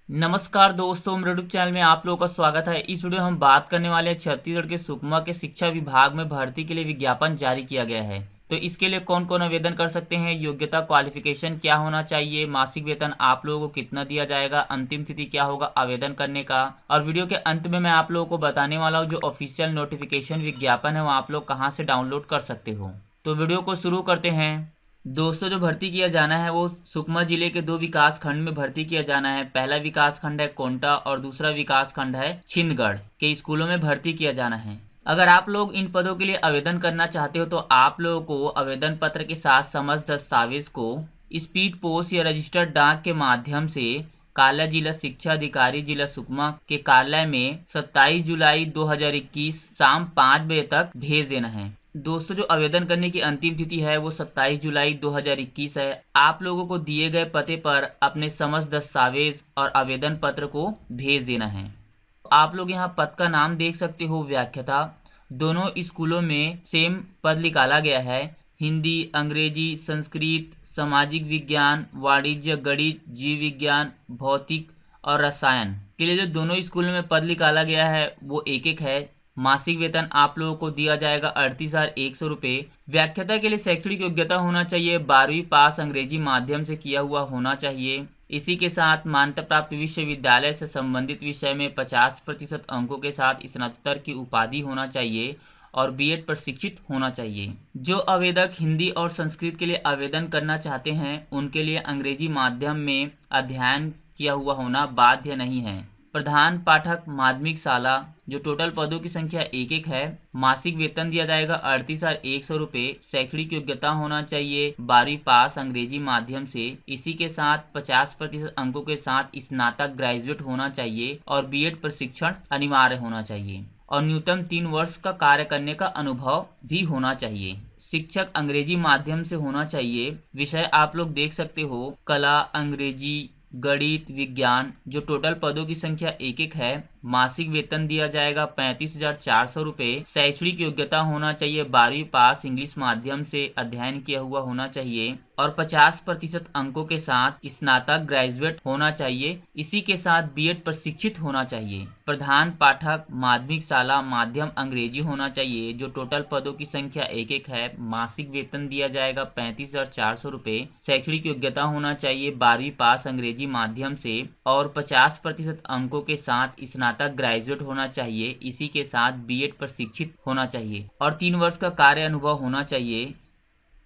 नमस्कार दोस्तों, मेरे यूट्यूब चैनल में आप लोगों का स्वागत है। इस वीडियो में हम बात करने वाले हैं छत्तीसगढ़ के सुकमा के शिक्षा विभाग में भर्ती के लिए विज्ञापन जारी किया गया है। तो इसके लिए कौन कौन आवेदन कर सकते हैं, योग्यता क्वालिफिकेशन क्या होना चाहिए, मासिक वेतन आप लोगों को कितना दिया जाएगा, अंतिम तिथि क्या होगा आवेदन करने का। और वीडियो के अंत में मैं आप लोगों को बताने वाला हूँ जो ऑफिशियल नोटिफिकेशन विज्ञापन है वो आप लोग कहाँ से डाउनलोड कर सकते हो। तो वीडियो को शुरू करते हैं। दोस्तों, जो भर्ती किया जाना है वो सुकमा जिले के दो विकास खंड में भर्ती किया जाना है। पहला विकास खंड है कोंटा और दूसरा विकास खंड है छिंदगढ़ के स्कूलों में भर्ती किया जाना है। अगर आप लोग इन पदों के लिए आवेदन करना चाहते हो तो आप लोगों को आवेदन पत्र के साथ समस्त दस्तावेज को स्पीड पोस्ट या रजिस्टर्ड डाक के माध्यम से कार्यालय जिला शिक्षा अधिकारी जिला सुकमा के कार्यालय में 27 जुलाई 2021 शाम 5 बजे तक भेज देना है। दोस्तों, जो आवेदन करने की अंतिम तिथि है वो 27 जुलाई 2021 है। आप लोगों को दिए गए पते पर अपने समस्त दस्तावेज और आवेदन पत्र को भेज देना है। आप लोग यहाँ पद का नाम देख सकते हो, व्याख्याता। दोनों स्कूलों में सेम पद निकाला गया है। हिंदी, अंग्रेजी, संस्कृत, सामाजिक विज्ञान, वाणिज्य, गणित, जीव विज्ञान, भौतिक और रसायन के लिए जो दोनों स्कूलों में पद निकाला गया है वो एक एक है। मासिक वेतन आप लोगों को दिया जाएगा 38,100 रुपये। व्याख्याता के लिए शैक्षणिक योग्यता होना चाहिए 12वीं पास अंग्रेजी माध्यम से किया हुआ होना चाहिए। इसी के साथ मान्यता प्राप्त विश्वविद्यालय से संबंधित विषय में 50% अंकों के साथ स्नातकोत्तर की उपाधि होना चाहिए और बीएड प्रशिक्षित होना चाहिए। जो आवेदक हिंदी और संस्कृत के लिए आवेदन करना चाहते हैं उनके लिए अंग्रेजी माध्यम में अध्ययन किया हुआ होना बाध्य नहीं है। प्रधान पाठक माध्यमिक शाला, जो टोटल पदों की संख्या एक एक है। मासिक वेतन दिया जाएगा 38,100 रुपये। शैक्षणिक योग्यता होना चाहिए 12वीं पास अंग्रेजी माध्यम से। इसी के साथ 50% अंकों के साथ स्नातक ग्रेजुएट होना चाहिए और बीएड प्रशिक्षण अनिवार्य होना चाहिए और न्यूनतम 3 वर्ष का कार्य करने का अनुभव भी होना चाहिए। शिक्षक अंग्रेजी माध्यम से होना चाहिए। विषय आप लोग देख सकते हो, कला, अंग्रेजी, गणित, विज्ञान। जो टोटल पदों की संख्या एक एक है। मासिक वेतन दिया जाएगा 35,400 रुपये। शैक्षणिक योग्यता होना चाहिए 12वीं पास इंग्लिश माध्यम से अध्ययन किया हुआ होना चाहिए और 50% अंकों के साथ स्नातक ग्रेजुएट होना चाहिए। इसी के साथ बीएड प्रशिक्षित होना चाहिए। प्रधान पाठक माध्यमिक शाला माध्यम अंग्रेजी होना चाहिए। जो टोटल पदों की संख्या एक एक है। मासिक वेतन दिया जाएगा 35,400 रुपये। शैक्षणिक योग्यता होना चाहिए 12वीं पास अंग्रेजी माध्यम से और 50% अंकों के साथ स्नातक ग्रेजुएट होना चाहिए। इसी के साथ बीएड प्रशिक्षित होना चाहिए और 3 वर्ष का कार्य अनुभव होना चाहिए।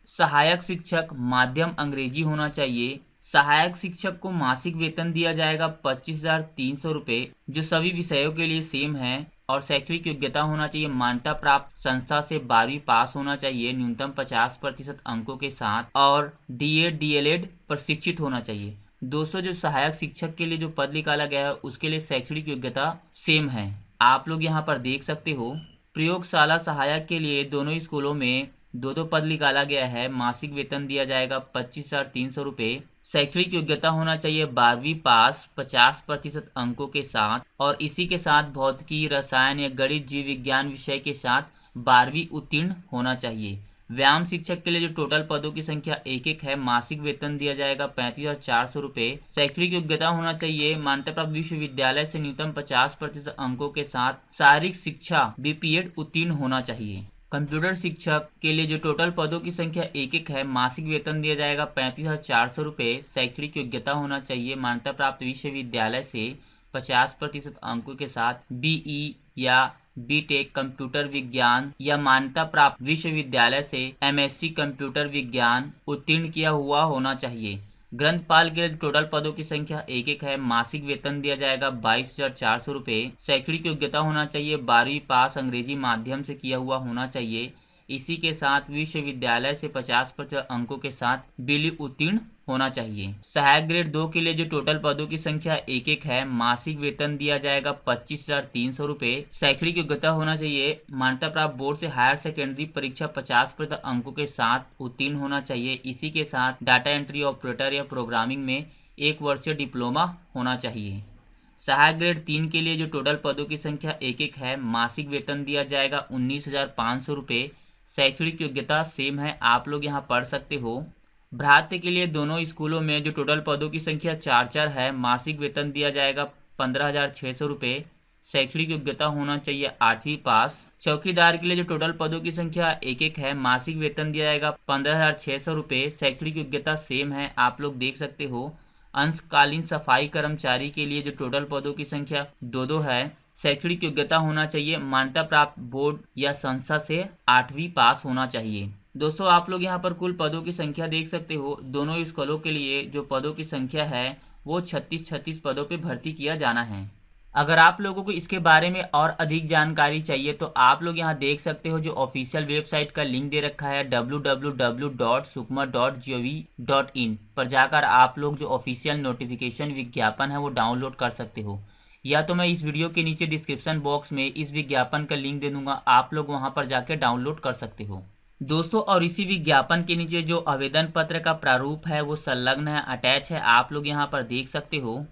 सहायक शिक्षक माध्यम अंग्रेजी होना चाहिए। सहायक शिक्षक को मासिक वेतन दिया जाएगा 25,300 रुपये, जो सभी विषयों के लिए सेम है। और शैक्षणिक योग्यता होना चाहिए मान्यता प्राप्त संस्था से 12वीं पास होना चाहिए न्यूनतम 50% अंकों के साथ और डीएड डीएलएड प्रशिक्षित होना चाहिए। दोस्तों, जो सहायक शिक्षक के लिए जो पद निकाला गया है उसके लिए शैक्षणिक योग्यता सेम है। आप लोग यहाँ पर देख सकते हो। प्रयोगशाला सहायक के लिए दोनों स्कूलों में दो पद निकाला गया है। मासिक वेतन दिया जाएगा 25,300 रुपये। शैक्षणिक योग्यता होना चाहिए 12वीं पास 50% अंकों के साथ और इसी के साथ भौतिकी, रसायन या गणित, जीव विज्ञान विषय के साथ 12वीं उत्तीर्ण होना चाहिए। व्यायाम शिक्षक के लिए जो टोटल पदों की संख्या एक एक है। मासिक वेतन दिया जाएगा 35,400 रुपये। शैक्षणिक योग्यता होना चाहिए मान्यता प्राप्त विश्वविद्यालय से न्यूनतम 50% अंकों के साथ शारीरिक शिक्षा बीपीएड उत्तीर्ण होना चाहिए। कंप्यूटर शिक्षक के लिए जो टोटल पदों की संख्या एक एक है। मासिक वेतन दिया जाएगा 35,400 रुपये। शैक्षणिक योग्यता होना चाहिए मान्यता प्राप्त विश्वविद्यालय से 50% अंकों के साथ बीई या बीटेक कंप्यूटर विज्ञान या मान्यता प्राप्त विश्वविद्यालय से एमएससी कंप्यूटर विज्ञान उत्तीर्ण किया हुआ होना चाहिए। ग्रंथपाल के लिए टोटल पदों की संख्या एक एक है। मासिक वेतन दिया जाएगा 22,400 रुपये। शैक्षणिक योग्यता होना चाहिए 12वीं पास अंग्रेजी माध्यम से किया हुआ होना चाहिए। इसी के साथ विश्वविद्यालय से 50% अंकों के साथ बीली उत्तीर्ण होना चाहिए। सहायक ग्रेड 2 के लिए जो टोटल पदों की संख्या एक एक है। मासिक वेतन दिया जाएगा 25,300 रुपये। शैक्षणिक योग्यता होना चाहिए मान्यता प्राप्त बोर्ड से हायर सेकेंडरी परीक्षा 50% अंकों के साथ उत्तीर्ण होना चाहिए। इसी के साथ डाटा एंट्री ऑपरेटर या प्रोग्रामिंग में 1 वर्षीय डिप्लोमा होना चाहिए। सहायक ग्रेड 3 के लिए जो टोटल पदों की संख्या एक एक है। मासिक वेतन दिया जाएगा 19,500 रुपये। शैक्षणिक योग्यता सेम है, आप लोग यहाँ पढ़ सकते हो। भ्रातृ के लिए दोनों स्कूलों में जो टोटल पदों की संख्या 4 है, मासिक वेतन दिया जाएगा 15,600 रुपये। शैक्षणिक योग्यता होना चाहिए 8वीं पास। चौकीदार के लिए जो टोटल पदों की संख्या 1 है, मासिक वेतन दिया जाएगा 15,600 रुपये। शैक्षणिक योग्यता सेम है, आप लोग देख सकते हो। अंशकालीन सफाई कर्मचारी के लिए जो टोटल पदों की संख्या 2 है, शैक्षणिक योग्यता होना चाहिए मान्यता प्राप्त बोर्ड या संस्था से 8वीं पास होना चाहिए। दोस्तों आप लोग यहाँ पर कुल पदों की संख्या देख सकते हो। दोनों स्कूलों के लिए जो पदों की संख्या है वो 36 पदों पे भर्ती किया जाना है। अगर आप लोगों को इसके बारे में और अधिक जानकारी चाहिए तो आप लोग यहाँ देख सकते हो, जो ऑफिशियल वेबसाइट का लिंक दे रखा है www.sukma.gov.in पर जाकर आप लोग जो ऑफिशियल नोटिफिकेशन विज्ञापन है वो डाउनलोड कर सकते हो, या तो मैं इस वीडियो के नीचे डिस्क्रिप्शन बॉक्स में इस विज्ञापन का लिंक दे दूंगा, आप लोग वहां पर जाकर डाउनलोड कर सकते हो। दोस्तों और इसी विज्ञापन के नीचे जो आवेदन पत्र का प्रारूप है वो संलग्न है, अटैच है, आप लोग यहाँ पर देख सकते हो।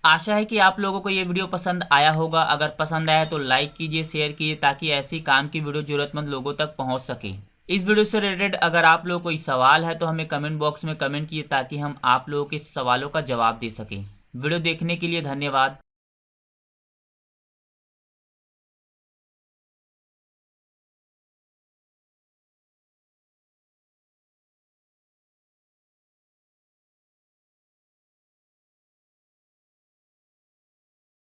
आशा है कि आप लोगों को ये वीडियो पसंद आया होगा। अगर पसंद आया तो लाइक कीजिए, शेयर कीजिए, ताकि ऐसी काम की वीडियो जरूरतमंद लोगों तक पहुंच सके। इस वीडियो से रिलेटेड अगर आप लोगों को कोई सवाल है तो हमें कमेंट बॉक्स में कमेंट कीजिए, ताकि हम आप लोगों के सवालों का जवाब दे सकें। वीडियो देखने के लिए धन्यवाद।